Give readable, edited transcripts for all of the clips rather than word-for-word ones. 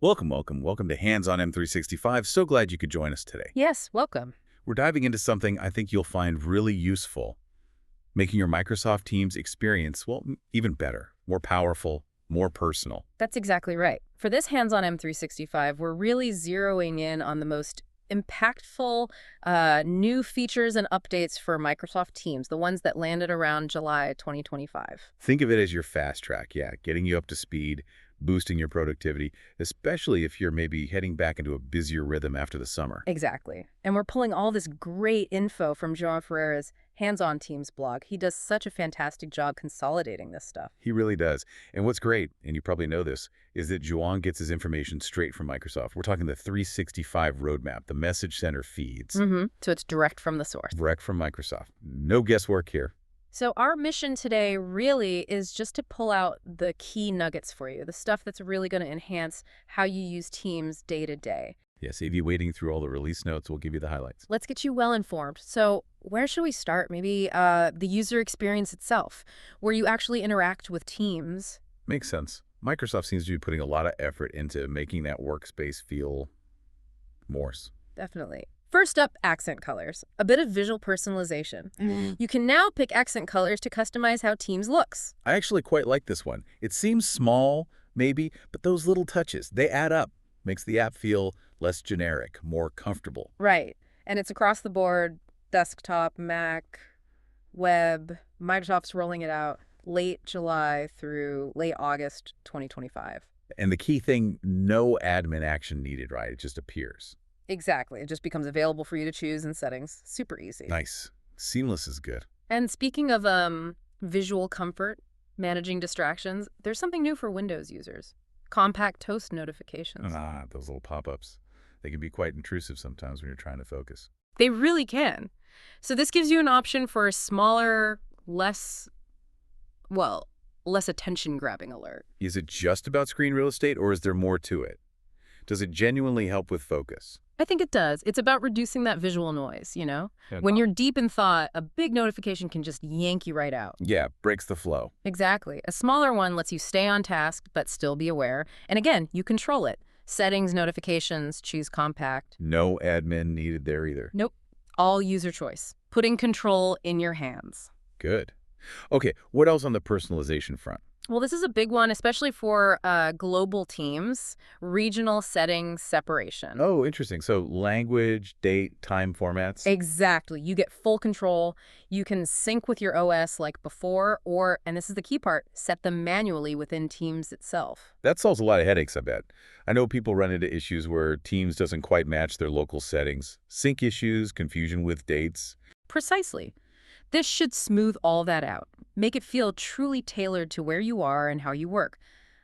Welcome to Hands on M365. So glad you could join us today. Yes, welcome. We're diving into something I think you'll find really useful, making your Microsoft Teams experience, well, even better, more powerful, more personal. That's exactly right. For this Hands on M365, we're really zeroing in on the most impactful new features and updates for Microsoft Teams, the ones that landed around July 2025. Think of it as your fast track, getting you up to speed, boosting your productivity, especially if you're maybe heading back into a busier rhythm after the summer. Exactly. And we're pulling all this great info from João Ferreira's Hands on Teams blog. He does such a fantastic job consolidating this stuff. He really does. And what's great, and you probably know this, is that João gets his information straight from Microsoft. We're talking the 365 roadmap, the message center feeds. So it's direct from the source. Direct from Microsoft. No guesswork here. So our mission today really is just to pull out the key nuggets for you, the stuff that's really going to enhance how you use Teams day to day. Yeah, save you waiting through all the release notes. We'll give you the highlights. Let's get you well informed. So where should we start? Maybe the user experience itself, where you actually interact with Teams. Makes sense. Microsoft seems to be putting a lot of effort into making that workspace feel Morse. Definitely. First up, accent colors. A bit of visual personalization. You can now pick accent colors to customize how Teams looks. I actually quite like this one. It seems small, maybe, but those little touches, they add up. Makes the app feel less generic, more comfortable. Right. And it's across the board, desktop, Mac, web. Microsoft's rolling it out late July through late August 2025. And the key thing, no admin action needed, right? It just appears. Exactly. It just becomes available for you to choose in settings. Super easy. Nice. Seamless is good. And speaking of visual comfort, managing distractions, there's something new for Windows users. Compact toast notifications. Those little pop-ups. They can be quite intrusive sometimes when you're trying to focus. They really can. So this gives you an option for a smaller, less attention-grabbing alert. Is it just about screen real estate, or is there more to it? Does it genuinely help with focus? I think it does. It's about reducing that visual noise, you know? When you're deep in thought, a big notification can just yank you right out. Yeah, breaks the flow. Exactly. A smaller one lets you stay on task, but still be aware. And again, you control it. Settings, notifications, choose compact. No admin needed there either. Nope. All user choice. Putting control in your hands. Good. Okay, what else on the personalization front? Well, this is a big one, especially for global teams, regional settings separation. Oh, interesting. So language, date, time formats? Exactly. You get full control. You can sync with your OS like before, or, and this is the key part, set them manually within Teams itself. That solves a lot of headaches, I bet. I know people run into issues where Teams doesn't quite match their local settings. Sync issues, confusion with dates. Precisely. This should smooth all that out. Make it feel truly tailored to where you are and how you work.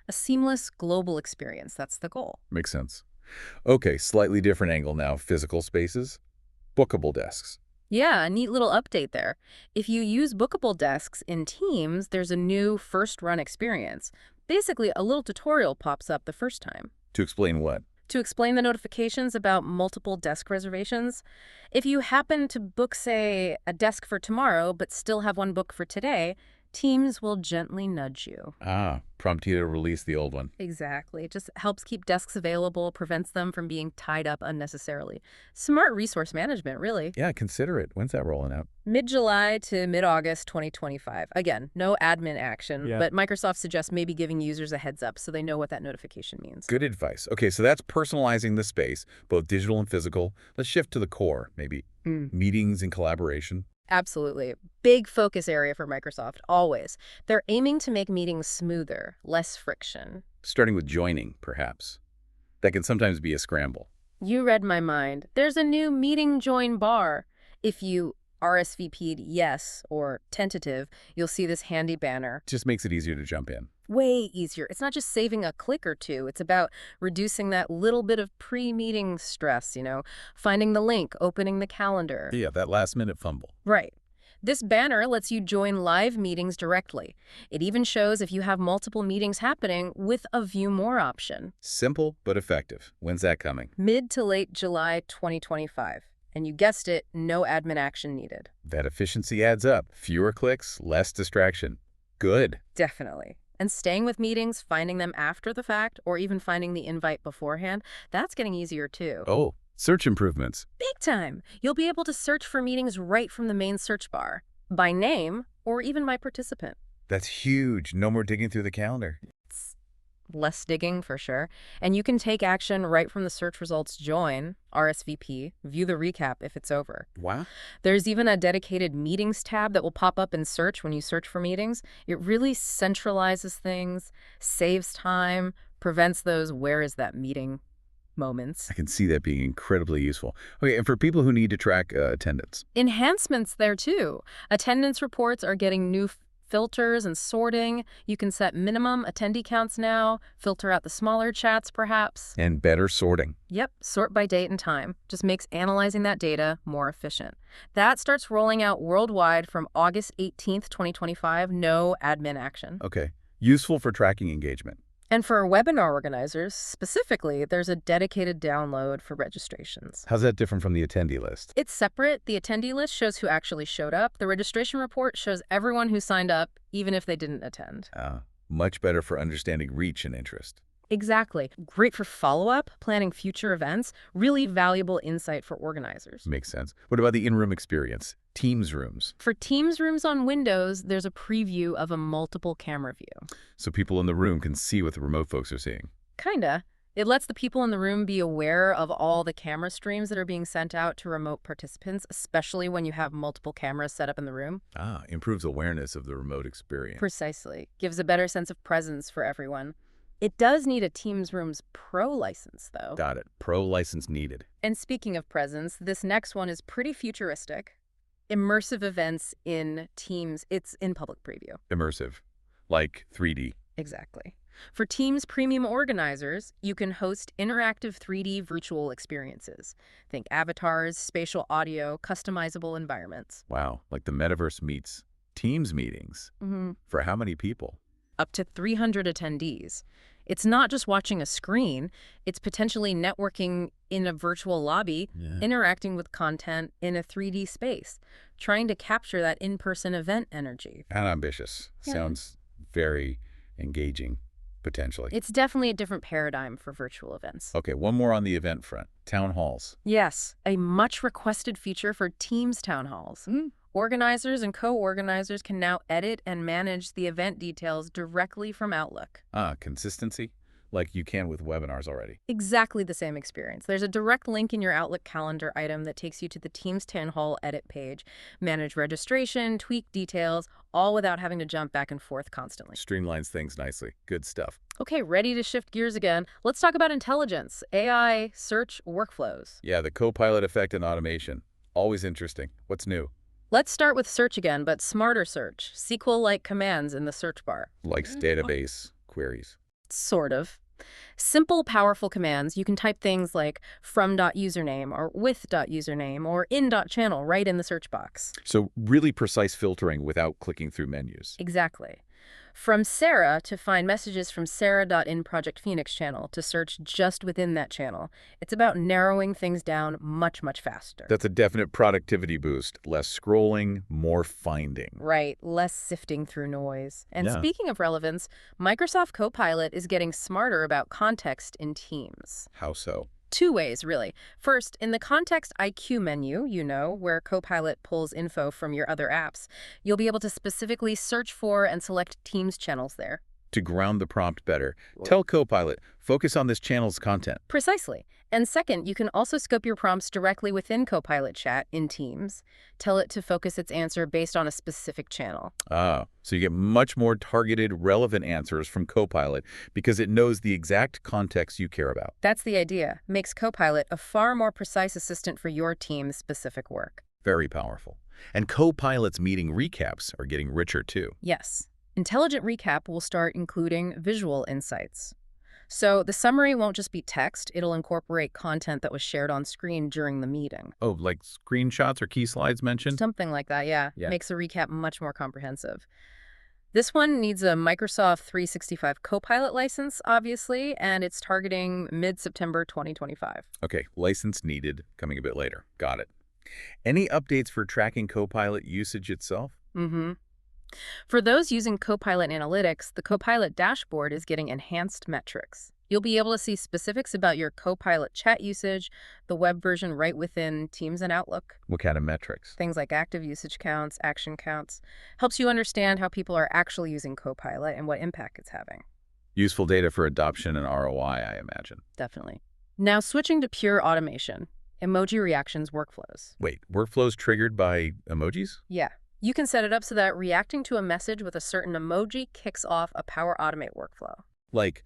A seamless global experience, that's the goal. Makes sense. Okay, slightly different angle now. Physical spaces, bookable desks. Yeah, a neat little update there. If you use bookable desks in Teams, there's a new first run experience. Basically, a little tutorial pops up the first time. To explain what? To explain the notifications about multiple desk reservations. If you happen to book, say, a desk for tomorrow, but still have one booked for today, Teams will gently nudge you. Prompt you to release the old one. Exactly. It just helps keep desks available, prevents them from being tied up unnecessarily. Smart resource management, really. Yeah, consider it. When's that rolling out? Mid-July to mid-August 2025. Again, no admin action, but Microsoft suggests maybe giving users a heads up so they know what that notification means. Good advice. Okay, so that's personalizing the space, both digital and physical. Let's shift to the core, maybe meetings and collaboration. Absolutely. Big focus area for Microsoft, always. They're aiming to make meetings smoother, less friction. Starting with joining, perhaps. That can sometimes be a scramble. You read my mind. There's a new meeting join bar. If you RSVP'd yes or tentative, you'll see this handy banner. Just makes it easier to jump in. Way easier. It's not just saving a click or two. It's about reducing that little bit of pre-meeting stress, you know, finding the link, opening the calendar. Yeah, that last-minute fumble. Right. This banner lets you join live meetings directly. It even shows if you have multiple meetings happening with a View More option. Simple but effective. When's that coming? Mid to late July 2025. And you guessed it, no admin action needed. That efficiency adds up. Fewer clicks, less distraction. Good. Definitely. And staying with meetings, finding them after the fact, or even finding the invite beforehand, that's getting easier too. Oh, search improvements. Big time! You'll be able to search for meetings right from the main search bar, by name, or even by participant. That's huge. No more digging through the calendar. It's less digging for sure. And you can take action right from the search results join, RSVP, view the recap if it's over. Wow. There's even a dedicated meetings tab that will pop up in search when you search for meetings. It really centralizes things, saves time, prevents those where is that meeting moments. I can see that being incredibly useful. Okay, and for people who need to track attendance. Enhancements there too. Attendance reports are getting new filters and sorting. You can set minimum attendee counts now, filter out the smaller chats perhaps. And better sorting. Yep, sort by date and time. Just makes analyzing that data more efficient. That starts rolling out worldwide from August 18th, 2025. No admin action. Okay, useful for tracking engagement. And for webinar organizers, specifically, there's a dedicated download for registrations. How's that different from the attendee list? It's separate. The attendee list shows who actually showed up. The registration report shows everyone who signed up, even if they didn't attend. Much better for understanding reach and interest. Exactly. Great for follow-up, planning future events, really valuable insight for organizers. Makes sense. What about the in-room experience? Teams rooms. For Teams rooms on Windows, there's a preview of a multiple camera view. So people in the room can see what the remote folks are seeing. Kinda. It lets the people in the room be aware of all the camera streams that are being sent out to remote participants, especially when you have multiple cameras set up in the room. Improves awareness of the remote experience. Precisely. Gives a better sense of presence for everyone. It does need a Teams Rooms Pro license, though. Got it. Pro license needed. And speaking of presence, this next one is pretty futuristic. Immersive events in Teams. It's in public preview. Immersive. Like 3D. Exactly. For Teams Premium organizers, you can host interactive 3D virtual experiences. Think avatars, spatial audio, customizable environments. Wow. Like the metaverse meets Teams meetings. For how many people? Up to 300 attendees. It's not just watching a screen, it's potentially networking in a virtual lobby, interacting with content in a 3D space, trying to capture that in-person event energy. And ambitious. Yeah. Sounds very engaging, potentially. It's definitely a different paradigm for virtual events. Okay, one more on the event front. Town halls. Yes, a much requested feature for Teams town halls. Organizers and co-organizers can now edit and manage the event details directly from Outlook. Consistency? Like you can with webinars already. Exactly the same experience. There's a direct link in your Outlook calendar item that takes you to the Teams Town Hall edit page. Manage registration, tweak details, all without having to jump back and forth constantly. Streamlines things nicely. Good stuff. Okay, ready to shift gears again. Let's talk about intelligence, AI, search, workflows. Yeah, the co-pilot effect and automation. Always interesting. What's new? Let's start with search again, but smarter search. SQL-like commands in the search bar. Like database queries. Sort of. Simple, powerful commands. You can type things like from.username or with.username or in.channel right in the search box. So really precise filtering without clicking through menus. Exactly. From Sarah to find messages from Sarah.in Project Phoenix channel to search just within that channel. It's about narrowing things down much, much faster. That's a definite productivity boost. Less scrolling, more finding. Right, less sifting through noise. And Yeah. Speaking of relevance, Microsoft Copilot is getting smarter about context in Teams. How so? Two ways, really. First, in the Context IQ menu, where Copilot pulls info from your other apps, you'll be able to specifically search for and select Teams channels there. To ground the prompt better, tell Copilot, focus on this channel's content. Precisely. And second, you can also scope your prompts directly within Copilot chat in Teams. Tell it to focus its answer based on a specific channel. So you get much more targeted, relevant answers from Copilot because it knows the exact context you care about. That's the idea. Makes Copilot a far more precise assistant for your team's specific work. Very powerful. And Copilot's meeting recaps are getting richer too. Yes. Intelligent Recap will start including visual insights. So the summary won't just be text, it'll incorporate content that was shared on screen during the meeting. Oh, like screenshots or key slides mentioned? Something like that, yeah. Makes a recap much more comprehensive. This one needs a Microsoft 365 Copilot license, obviously, and it's targeting mid-September 2025. Okay, license needed, coming a bit later. Got it. Any updates for tracking Copilot usage itself? For those using Copilot Analytics, the Copilot dashboard is getting enhanced metrics. You'll be able to see specifics about your Copilot chat usage, the web version right within Teams and Outlook. What kind of metrics? Things like active usage counts, action counts. Helps you understand how people are actually using Copilot and what impact it's having. Useful data for adoption and ROI, I imagine. Definitely. Now switching to pure automation, emoji reactions workflows. Wait, workflows triggered by emojis? Yeah. You can set it up so that reacting to a message with a certain emoji kicks off a Power Automate workflow. Like,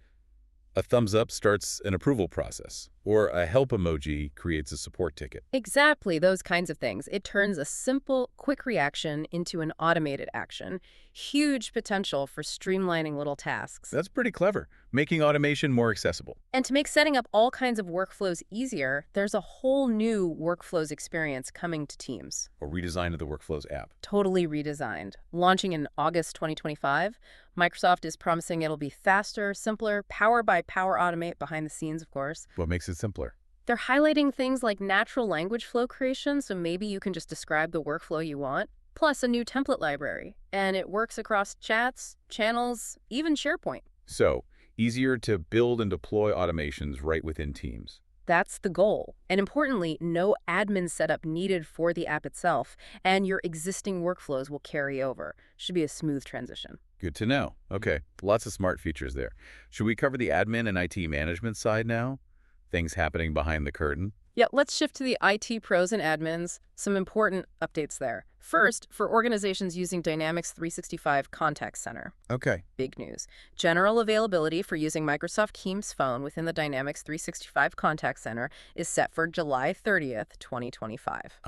a thumbs up starts an approval process, or a help emoji creates a support ticket. Exactly, those kinds of things. It turns a simple, quick reaction into an automated action. Huge potential for streamlining little tasks. That's pretty clever, making automation more accessible. And to make setting up all kinds of workflows easier, there's a whole new workflows experience coming to Teams. A redesign of the Workflows app. Totally redesigned. Launching in August 2025, Microsoft is promising it'll be faster, simpler, powered by Power Automate behind the scenes, of course. What makes it simpler? They're highlighting things like natural language flow creation, so maybe you can just describe the workflow you want, plus a new template library. And it works across chats, channels, even SharePoint. So, easier to build and deploy automations right within Teams. That's the goal. And importantly, no admin setup needed for the app itself, and your existing workflows will carry over. Should be a smooth transition. Good to know. Okay, lots of smart features there. Should we cover the admin and IT management side now? Things happening behind the curtain? Yeah, let's shift to the IT pros and admins. Some important updates there. First, for organizations using Dynamics 365 Contact Center. Okay. Big news. General availability for using Microsoft Teams Phone within the Dynamics 365 Contact Center is set for July 30th, 2025.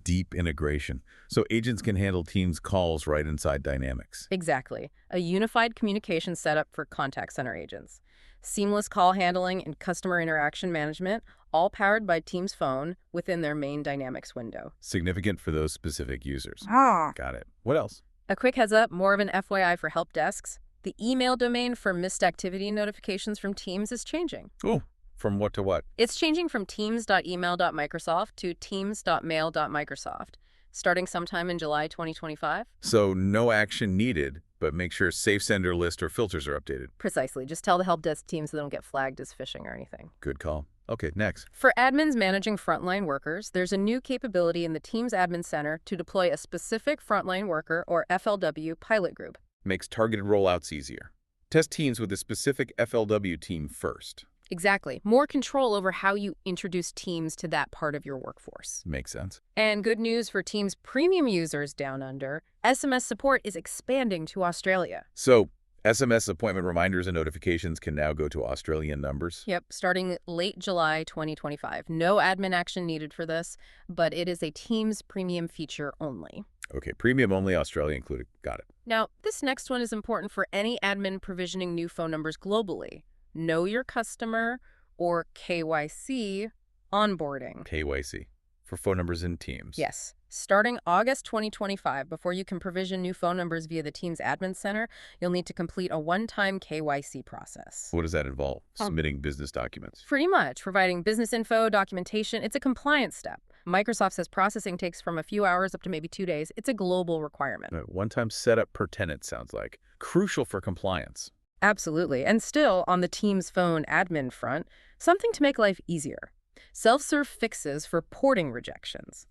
Deep integration. So agents can handle Teams calls right inside Dynamics. Exactly. A unified communication setup for contact center agents. Seamless call handling and customer interaction management, all powered by Teams Phone within their main Dynamics window. Significant for those specific users. Got it. What else? A quick heads up, more of an FYI for help desks. The email domain for missed activity notifications from Teams is changing. Oh, from what to what? It's changing from teams.email.microsoft to teams.mail.microsoft, starting sometime in July 2025. So no action needed, but make sure safe sender list or filters are updated. Precisely. Just tell the help desk team so they don't get flagged as phishing or anything. Good call. Okay, next. For admins managing frontline workers, there's a new capability in the Teams Admin Center to deploy a specific frontline worker or FLW pilot group. Makes targeted rollouts easier. Test teams with a specific FLW team first. Exactly. More control over how you introduce Teams to that part of your workforce. Makes sense. And good news for Teams premium users down under, SMS support is expanding to Australia. So SMS appointment reminders and notifications can now go to Australian numbers? Yep, starting late July 2025. No admin action needed for this, but it is a Teams premium feature only. Okay, premium only, Australia included. Got it. Now, this next one is important for any admin provisioning new phone numbers globally. Know Your Customer, or KYC, onboarding. KYC, for phone numbers in Teams. Yes. Starting August 2025, before you can provision new phone numbers via the Teams Admin Center, you'll need to complete a one-time KYC process. What does that involve? Submitting business documents? Pretty much. Providing business info, documentation. It's a compliance step. Microsoft says processing takes from a few hours up to maybe 2 days. It's a global requirement. One-time setup per tenant sounds like. Crucial for compliance. Absolutely. And still, on the Teams Phone admin front, something to make life easier. Self-serve fixes for porting rejections.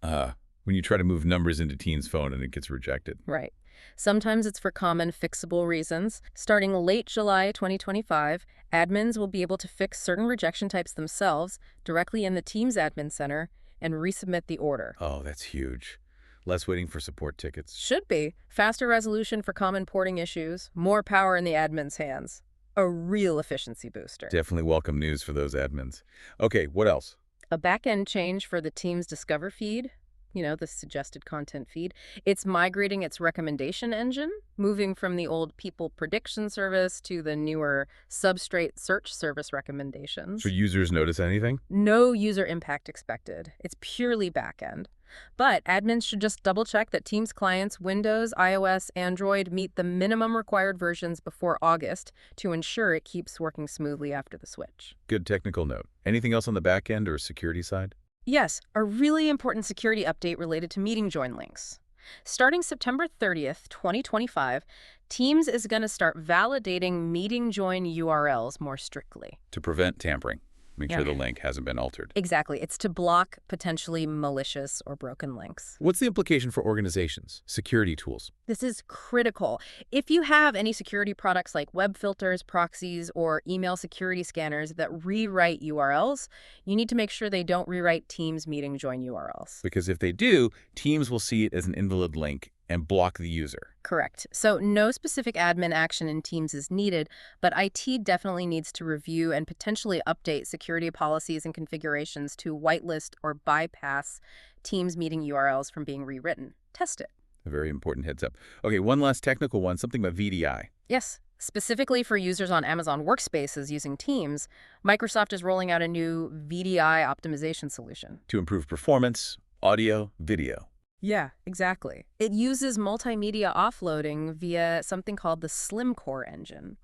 When you try to move numbers into Teams Phone and it gets rejected. Right. Sometimes it's for common fixable reasons. Starting late July 2025, admins will be able to fix certain rejection types themselves directly in the Teams Admin Center and resubmit the order. Oh, that's huge. Less waiting for support tickets. Should be. Faster resolution for common porting issues, more power in the admin's hands. A real efficiency booster. Definitely welcome news for those admins. Okay, what else? A back-end change for the Teams Discover feed. You know, the suggested content feed. It's migrating its recommendation engine, moving from the old people prediction service to the newer Substrate search service recommendations. So users notice anything? No user impact expected. It's purely back-end. But admins should just double-check that Teams clients, Windows, iOS, Android meet the minimum required versions before August to ensure it keeps working smoothly after the switch. Good technical note. Anything else on the back end or security side? Yes, a really important security update related to meeting join links. Starting September 30th, 2025, Teams is going to start validating meeting join URLs more strictly. To prevent tampering. Make Yeah. sure the link hasn't been altered. Exactly. It's to block potentially malicious or broken links. What's the implication for organizations, security tools? This is critical. If you have any security products like web filters, proxies, or email security scanners that rewrite URLs, you need to make sure they don't rewrite Teams meeting join URLs. Because if they do, Teams will see it as an invalid link and block the user. Correct. So no specific admin action in Teams is needed, but IT definitely needs to review and potentially update security policies and configurations to whitelist or bypass Teams meeting URLs from being rewritten. Test it. A very important heads up. Okay, one last technical one, something about VDI. Yes. Specifically for users on Amazon Workspaces using Teams, Microsoft is rolling out a new VDI optimization solution. To improve performance, audio, video. Yeah, exactly. It uses multimedia offloading via something called the Slim Core engine.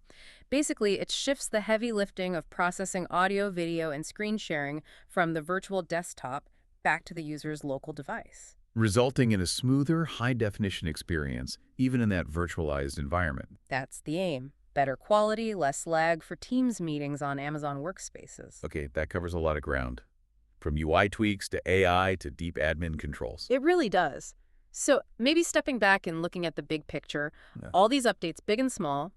Basically, it shifts the heavy lifting of processing audio, video, and screen sharing from the virtual desktop back to the user's local device. Resulting in a smoother, high-definition experience, even in that virtualized environment. That's the aim. Better quality, less lag for Teams meetings on Amazon Workspaces. Okay, that covers a lot of ground. From UI tweaks to AI to deep admin controls. It really does. So maybe stepping back and looking at the big picture, Yeah. all these updates, big and small,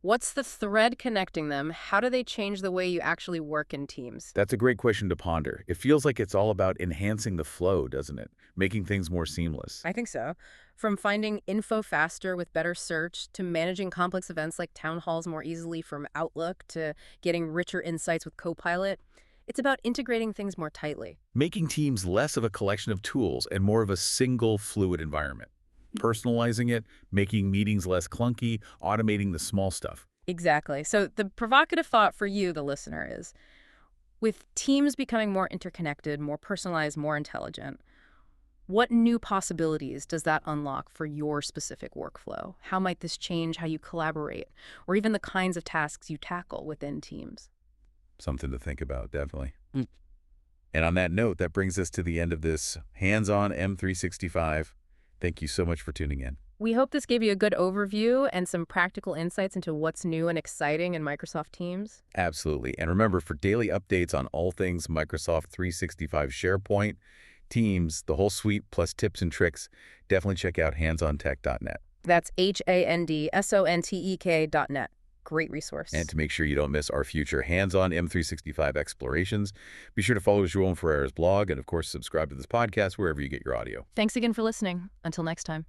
what's the thread connecting them? How do they change the way you actually work in Teams? That's a great question to ponder. It feels like it's all about enhancing the flow, doesn't it? Making things more seamless. I think so. From finding info faster with better search, to managing complex events like town halls more easily from Outlook, to getting richer insights with Copilot, it's about integrating things more tightly. Making Teams less of a collection of tools and more of a single fluid environment. Personalizing it, making meetings less clunky, automating the small stuff. Exactly. So the provocative thought for you, the listener, is with Teams becoming more interconnected, more personalized, more intelligent, what new possibilities does that unlock for your specific workflow? How might this change how you collaborate, or even the kinds of tasks you tackle within Teams? Something to think about, definitely. And on that note, that brings us to the end of this Hands-on M365. Thank you so much for tuning in. We hope this gave you a good overview and some practical insights into what's new and exciting in Microsoft Teams. Absolutely. And remember, for daily updates on all things Microsoft 365 SharePoint, Teams, the whole suite, plus tips and tricks, definitely check out handsontech.net. That's HANDSONTEK.net. Great resource. And to make sure you don't miss our future hands-on M365 explorations, be sure to follow Jerome Ferrera's blog and, of course, subscribe to this podcast wherever you get your audio. Thanks again for listening. Until next time.